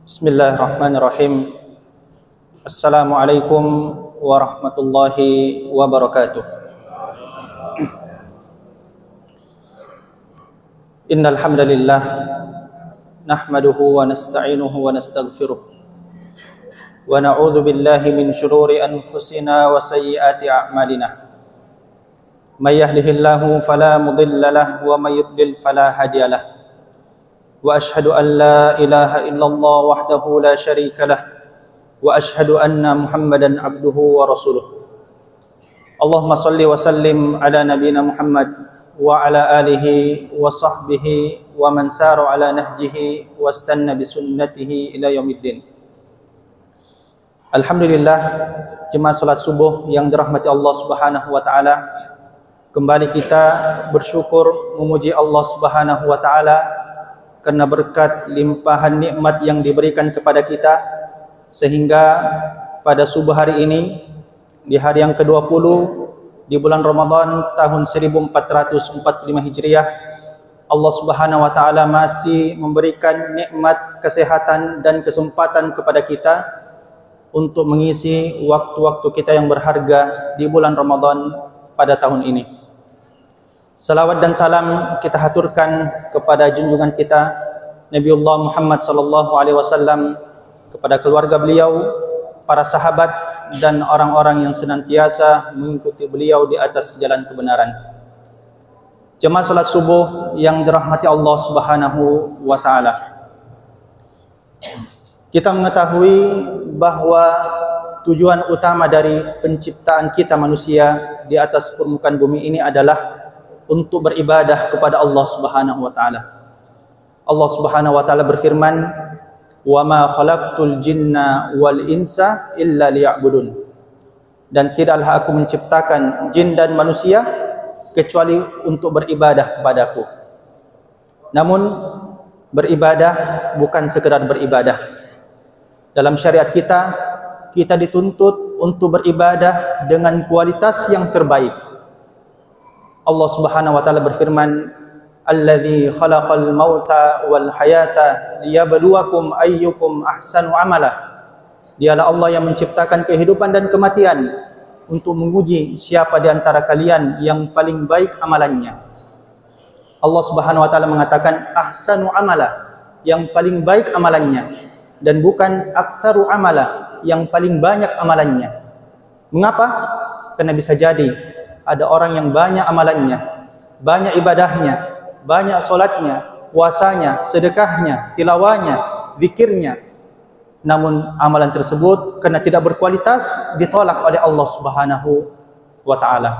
Bismillahirrahmanirrahim. Assalamualaikum warahmatullahi wabarakatuh. Innal hamdalillah nahmaduhu wa nasta'inuhu wa nastaghfiruh wa na'udzu billahi min shururi anfusina wa sayyiati a'malina. May yahdihillahu fala mudilla lahu wa may yudlil fala hadiyalah. Wa ashhadu an la ilaha illallah wahdahu la syarika lah wa ashhadu anna Muhammadan abduhu wa rasuluh. Allahumma salli wa sallim ala nabiyyina Muhammad wa ala alihi wa sahbihi wa man sara ala nahjihi wa istanna bi sunnatihi ila yaumiddin. Alhamdulillah, jemaah salat subuh yang dirahmati Allah Subhanahu wa taala, kembali kita bersyukur memuji Allah Subhanahu wa taala karena berkat limpahan nikmat yang diberikan kepada kita, sehingga pada subuh hari ini, di hari yang ke-20 di bulan Ramadan tahun 1445 Hijriah, Allah Subhanahu wa taala masih memberikan nikmat kesehatan dan kesempatan kepada kita untuk mengisi waktu-waktu kita yang berharga di bulan Ramadan pada tahun ini. Salawat dan salam kita haturkan kepada junjungan kita Nabiullah Muhammad sallallahu alaihi wasallam, kepada keluarga beliau, para sahabat dan orang-orang yang senantiasa mengikuti beliau di atas jalan kebenaran. Jemaah salat subuh yang dirahmati Allah Subhanahu wa taala. Kita mengetahui bahwa tujuan utama dari penciptaan kita manusia di atas permukaan bumi ini adalah untuk beribadah kepada Allah Subhanahu wa taala. Allah Subhanahu wa taala berfirman, "Wa ma khalaqtul jinna wal insa illa liya'budun." Dan tidaklah aku menciptakan jin dan manusia kecuali untuk beribadah kepadaku. Namun beribadah bukan sekedar beribadah. Dalam syariat kita dituntut untuk beribadah dengan kualitas yang terbaik. Allah Subhanahu wa taala berfirman, "Allazi khalaqal mauta wal hayata liyabluwakum ayyukum ahsanu amala." Dialah Allah yang menciptakan kehidupan dan kematian untuk menguji siapa di antara kalian yang paling baik amalannya. Allah Subhanahu wa taala mengatakan ahsanu amala, yang paling baik amalannya, dan bukan aktsaru amala, yang paling banyak amalannya. Mengapa? Karena bisa jadi ada orang yang banyak amalannya, banyak ibadahnya, banyak solatnya, puasanya, sedekahnya, tilawahnya, zikirnya, namun amalan tersebut karena tidak berkualitas ditolak oleh Allah Subhanahu wa taala.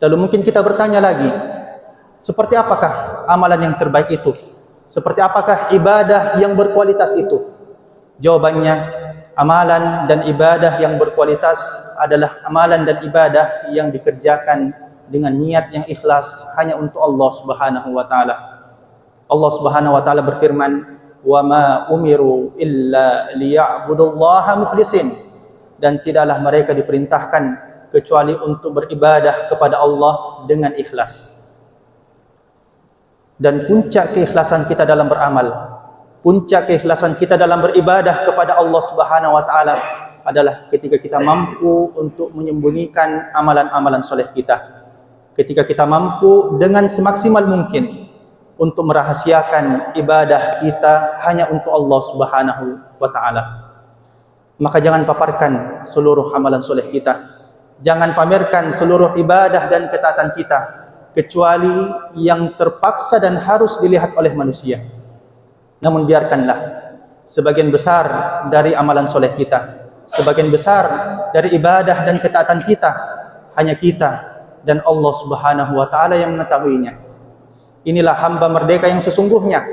Lalu mungkin kita bertanya lagi, seperti apakah amalan yang terbaik itu? Seperti apakah ibadah yang berkualitas itu? Jawabannya, amalan dan ibadah yang berkualitas adalah amalan dan ibadah yang dikerjakan dengan niat yang ikhlas hanya untuk Allah Subhanahu wa taala. Allah Subhanahu wa taala berfirman, "Wa ma umiru illa liya'budullaha mukhlishin." Dan tidaklah mereka diperintahkan kecuali untuk beribadah kepada Allah dengan ikhlas. Dan puncak keikhlasan kita dalam beramal, puncak keikhlasan kita dalam beribadah kepada Allah Subhanahu wa taala adalah ketika kita mampu untuk menyembunyikan amalan-amalan soleh kita. Ketika kita mampu dengan semaksimal mungkin untuk merahasiakan ibadah kita hanya untuk Allah Subhanahu wa taala. Maka jangan paparkan seluruh amalan soleh kita. Jangan pamerkan seluruh ibadah dan ketaatan kita kecuali yang terpaksa dan harus dilihat oleh manusia. Namun biarkanlah sebagian besar dari amalan soleh kita, sebagian besar dari ibadah dan ketaatan kita, hanya kita dan Allah Subhanahu wa taala yang mengetahuinya. Inilah hamba merdeka yang sesungguhnya,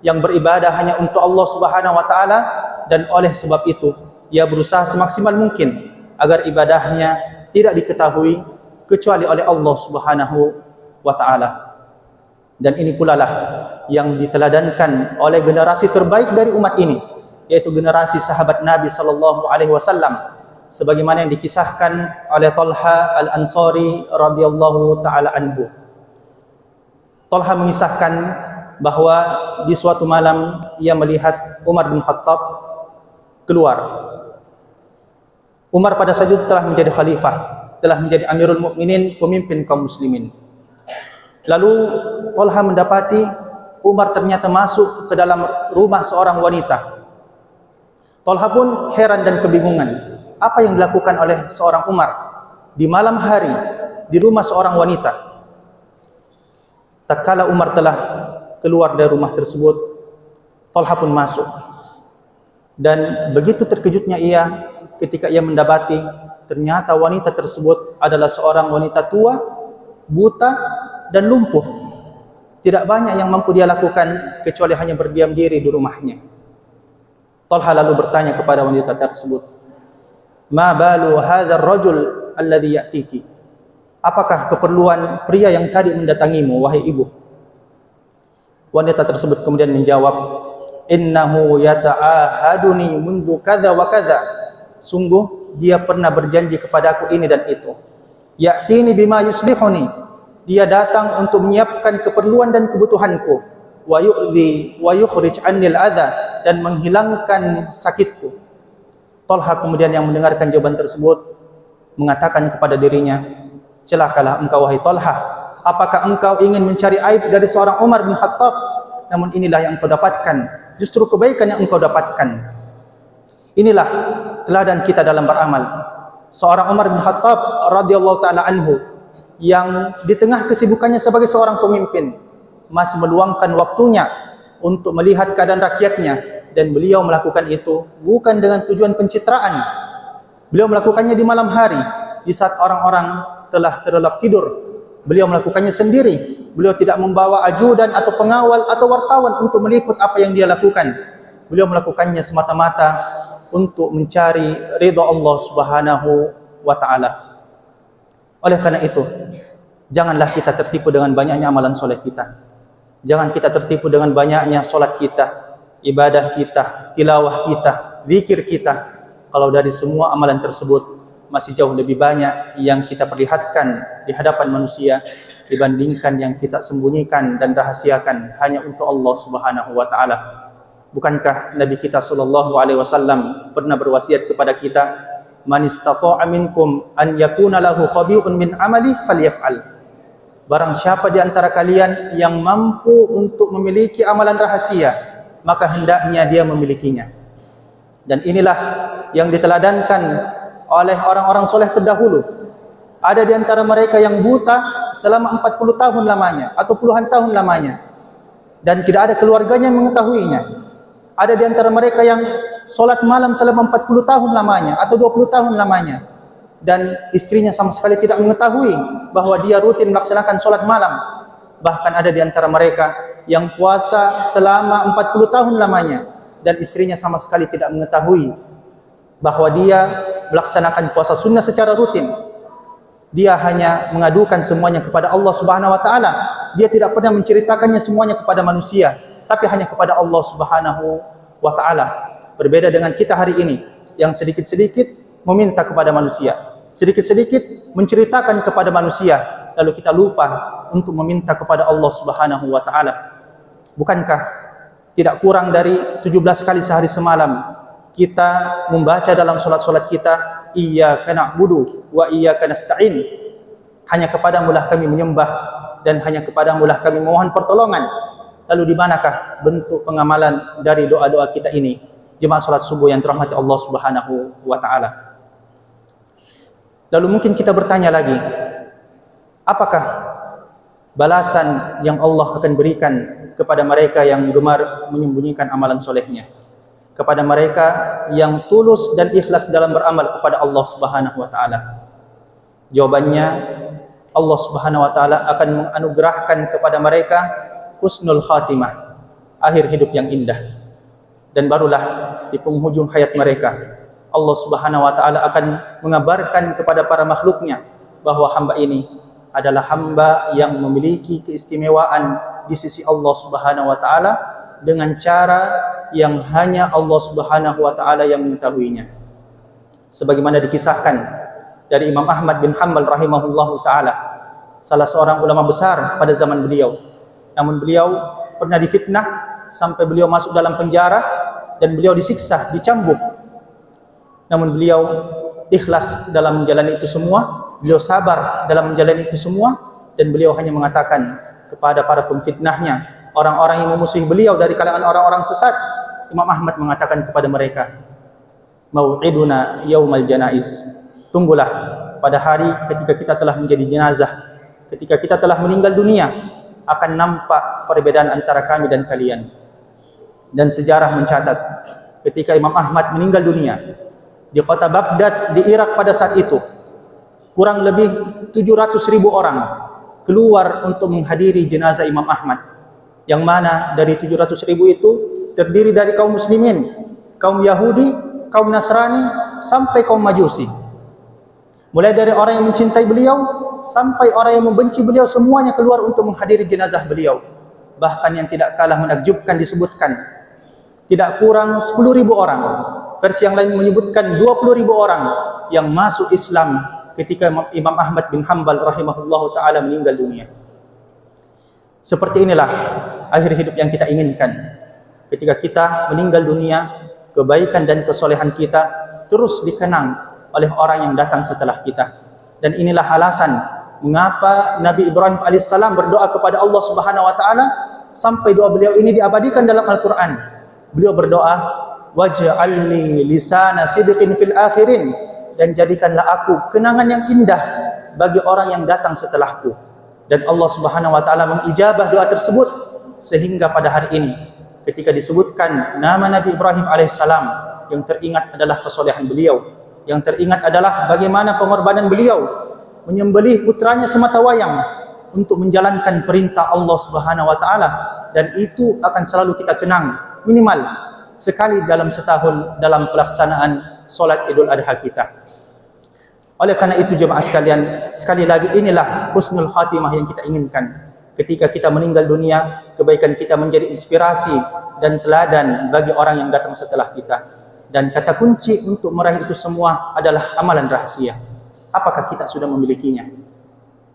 yang beribadah hanya untuk Allah Subhanahu wa taala, dan oleh sebab itu ia berusaha semaksimal mungkin agar ibadahnya tidak diketahui kecuali oleh Allah Subhanahu wa taala. Dan ini pula lah yang diteladankan oleh generasi terbaik dari umat ini, yaitu generasi sahabat Nabi sallallahu alaihi wasallam, sebagaimana yang dikisahkan oleh Talha Al-Ansari radhiyallahu taala anhu. Talha mengisahkan bahwa di suatu malam ia melihat Umar bin Khattab keluar. Umar pada saat itu telah menjadi khalifah, telah menjadi Amirul Mukminin, pemimpin kaum muslimin. Lalu Talha mendapati Umar ternyata masuk ke dalam rumah seorang wanita. Talha pun heran dan kebingungan. Apa yang dilakukan oleh seorang Umar di malam hari di rumah seorang wanita? Tatkala Umar telah keluar dari rumah tersebut, Talha pun masuk. Dan begitu terkejutnya ia ketika ia mendapati ternyata wanita tersebut adalah seorang wanita tua, buta, dan lumpuh. Tidak banyak yang mampu dia lakukan kecuali hanya berdiam diri di rumahnya. Talha lalu bertanya kepada wanita tersebut, "Ma balu hadzal rajul alladhi ya'tiki?" Apakah keperluan pria yang tadi mendatangimu, wahai ibu? Wanita tersebut kemudian menjawab, "Innahu yata'ahaduni mundu kadza wa kadza." Sungguh dia pernah berjanji kepadaku ini dan itu. Ya'tini bima yuslihuni. Dia datang untuk menyiapkan keperluan dan kebutuhanku. Wa yu'dhi wa yukhrij 'annil adza, dan menghilangkan sakitku. Talha kemudian yang mendengarkan jawaban tersebut mengatakan kepada dirinya, "Celakalah engkau wahai Talha. Apakah engkau ingin mencari aib dari seorang Umar bin Khattab? Namun inilah yang engkau dapatkan, justru kebaikan yang engkau dapatkan." Inilah teladan kita dalam beramal. Seorang Umar bin Khattab radhiyallahu taala anhu yang di tengah kesibukannya sebagai seorang pemimpin masih meluangkan waktunya untuk melihat keadaan rakyatnya, dan beliau melakukan itu bukan dengan tujuan pencitraan. Beliau melakukannya di malam hari di saat orang-orang telah terlelap tidur. Beliau melakukannya sendiri. Beliau tidak membawa ajudan atau pengawal atau wartawan untuk meliput apa yang dia lakukan. Beliau melakukannya semata-mata untuk mencari ridha Allah Subhanahu wa taala. Oleh karena itu, janganlah kita tertipu dengan banyaknya amalan soleh kita. Jangan kita tertipu dengan banyaknya solat kita, ibadah kita, tilawah kita, zikir kita. Kalau dari semua amalan tersebut masih jauh lebih banyak yang kita perlihatkan di hadapan manusia dibandingkan yang kita sembunyikan dan rahasiakan hanya untuk Allah Subhanahu wa taala. Bukankah Nabi kita sallallahu alaihi wasallam pernah berwasiat kepada kita, "Man istata'a minkum an yakuna lahu khabi'un min amalihi falyaf'al." Barang siapa di antara kalian yang mampu untuk memiliki amalan rahasia, maka hendaknya dia memilikinya. Dan inilah yang diteladankan oleh orang-orang soleh terdahulu. Ada di antara mereka yang buta selama 40 tahun lamanya atau puluhan tahun lamanya, dan tidak ada keluarganya yang mengetahuinya. Ada di antara mereka yang solat malam selama 40 tahun lamanya atau 20 tahun lamanya, dan istrinya sama sekali tidak mengetahui bahwa dia rutin melaksanakan solat malam. Bahkan ada di antara mereka yang puasa selama 40 tahun lamanya, dan istrinya sama sekali tidak mengetahui bahwa dia melaksanakan puasa sunnah secara rutin. Dia hanya mengadukan semuanya kepada Allah Subhanahu wa taala. Dia tidak pernah menceritakannya semuanya kepada manusia, tapi hanya kepada Allah Subhanahu wa taala. Berbeda dengan kita hari ini yang sedikit-sedikit meminta kepada manusia, sedikit-sedikit menceritakan kepada manusia, lalu kita lupa untuk meminta kepada Allah Subhanahu wa taala. Bukankah tidak kurang dari 17 kali sehari semalam kita membaca dalam solat-solat kita, "Iyyaka na'budu wa iyyaka nasta'in." Hanya kepadamu-lah kami menyembah dan hanya kepadamu-lah kami memohon pertolongan. Lalu di manakah bentuk pengamalan dari doa-doa kita ini? Jemaah salat subuh yang dirahmati Allah Subhanahu wa taala. Lalu mungkin kita bertanya lagi, apakah balasan yang Allah akan berikan kepada mereka yang gemar menyembunyikan amalan solehnya, kepada mereka yang tulus dan ikhlas dalam beramal kepada Allah Subhanahu wa taala? Jawabannya, Allah Subhanahu wa taala akan menganugerahkan kepada mereka husnul khatimah, akhir hidup yang indah. Dan barulah di penghujung hayat mereka, Allah Subhanahu wa taala akan mengabarkan kepada para makhluknya bahwa hamba ini adalah hamba yang memiliki keistimewaan di sisi Allah Subhanahu wa taala dengan cara yang hanya Allah Subhanahu wa taala yang mengetahuinya. Sebagaimana dikisahkan dari Imam Ahmad bin Hanbal rahimahullahu taala, salah seorang ulama besar pada zaman beliau. Namun beliau pernah difitnah sampai beliau masuk dalam penjara dan beliau disiksa, dicambuk. Namun beliau ikhlas dalam menjalani itu semua, beliau sabar dalam menjalani itu semua, dan beliau hanya mengatakan kepada para pemfitnahnya, orang-orang yang memusuhi beliau dari kalangan orang-orang sesat, Imam Ahmad mengatakan kepada mereka, mau'iduna yaumal janaiz, tunggulah pada hari ketika kita telah menjadi jenazah, ketika kita telah meninggal dunia, akan nampak perbedaan antara kami dan kalian. Dan sejarah mencatat ketika Imam Ahmad meninggal dunia di kota Baghdad di Irak pada saat itu, kurang lebih 700.000 orang keluar untuk menghadiri jenazah Imam Ahmad, yang mana dari 700.000 itu terdiri dari kaum muslimin, kaum Yahudi, kaum Nasrani, sampai kaum Majusi. Mulai dari orang yang mencintai beliau sampai orang yang membenci beliau, semuanya keluar untuk menghadiri jenazah beliau. Bahkan yang tidak kalah menakjubkan disebutkan tidak kurang 10.000 orang, versi yang lain menyebutkan 20.000 orang yang masuk Islam ketika Imam Ahmad bin Hanbal rahimahullahu ta'ala meninggal dunia. Seperti inilah akhir hidup yang kita inginkan. Ketika kita meninggal dunia, kebaikan dan kesolehan kita terus dikenang oleh orang yang datang setelah kita. Dan inilah alasan mengapa Nabi Ibrahim alaihissalam berdoa kepada Allah Subhanahu wa taala sampai doa beliau ini diabadikan dalam Al-Qur'an. Beliau berdoa, waj'alni lisana sidqin fil akhirin, dan jadikanlah aku kenangan yang indah bagi orang yang datang setelahku. Dan Allah Subhanahu wa taala mengijabah doa tersebut, sehingga pada hari ini ketika disebutkan nama Nabi Ibrahim alaihissalam, yang teringat adalah kesolehan beliau, yang teringat adalah bagaimana pengorbanan beliau menyembelih putranya sematawayang untuk menjalankan perintah Allah Subhanahu wa taala, dan itu akan selalu kita kenang minimal sekali dalam setahun dalam pelaksanaan solat Idul Adha kita. Oleh karena itu jemaah sekalian, sekali lagi inilah husnul khatimah yang kita inginkan. Ketika kita meninggal dunia, kebaikan kita menjadi inspirasi dan teladan bagi orang yang datang setelah kita. Dan kata kunci untuk meraih itu semua adalah amalan rahasia. Apakah kita sudah memilikinya?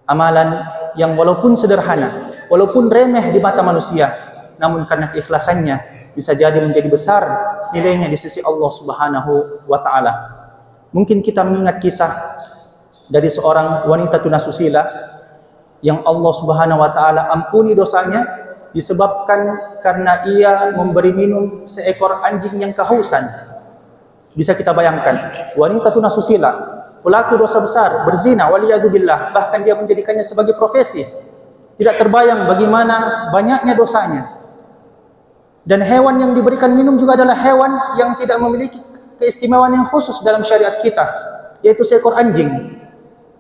Amalan yang walaupun sederhana, walaupun remeh di mata manusia, namun karena keikhlasannya bisa jadi menjadi besar nilainya di sisi Allah Subhanahu wa taala. Mungkin kita mengingat kisah dari seorang wanita tunasusila yang Allah Subhanahu wa taala ampuni dosanya disebabkan karena ia memberi minum seekor anjing yang kehausan. Bisa kita bayangkan, wanita tunasusila, pelaku dosa besar, berzina, waliyadzubillah, bahkan dia menjadikannya sebagai profesi. Tidak terbayang bagaimana banyaknya dosanya. Dan hewan yang diberikan minum juga adalah hewan yang tidak memiliki keistimewaan yang khusus dalam syariat kita, yaitu seekor anjing.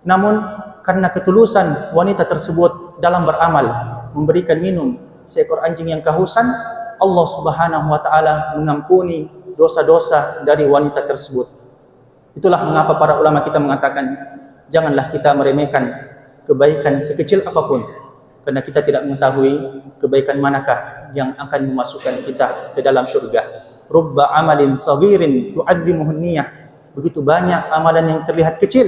Namun karena ketulusan wanita tersebut dalam beramal, memberikan minum seekor anjing yang kehausan, Allah Subhanahu wa taala mengampuni dosa-dosa dari wanita tersebut. Itulah mengapa para ulama kita mengatakan, janganlah kita meremehkan kebaikan sekecil apapun, karena kita tidak mengetahui kebaikan manakah yang akan memasukkan kita ke dalam syurga. Rubba amalin saghirin tu'azzimuhun niyah. Begitu banyak amalan yang terlihat kecil,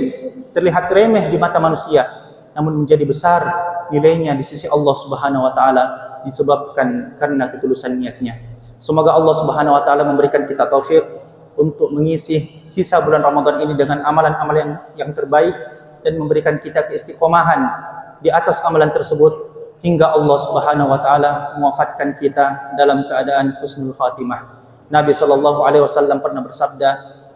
terlihat remeh di mata manusia, namun menjadi besar nilainya di sisi Allah Subhanahu wa taala disebabkan karena ketulusan niatnya. Semoga Allah Subhanahu wa taala memberikan kita taufik untuk mengisi sisa bulan Ramadan ini dengan amalan-amalan yang terbaik, dan memberikan kita keistiqomahan di atas amalan tersebut hingga Allah Subhanahu wa taala mewafatkan kita dalam keadaan husnul khatimah. Nabi sallallahu alaihi wasallam pernah bersabda,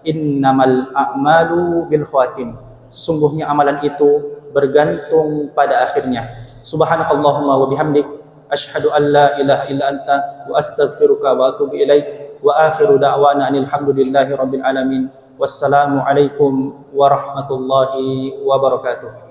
innamal a'malu bil khawatim. Sesungguhnya amalan itu bergantung pada akhirnya. Subhanakallahumma wa bihamdik, asyhadu an la ilaha illa anta wa astaghfiruka wa atubu ilaik. Wa akhiru da'wana alhamdulillahi rabbil alamin. Wassalamu alaikum warahmatullahi wabarakatuh.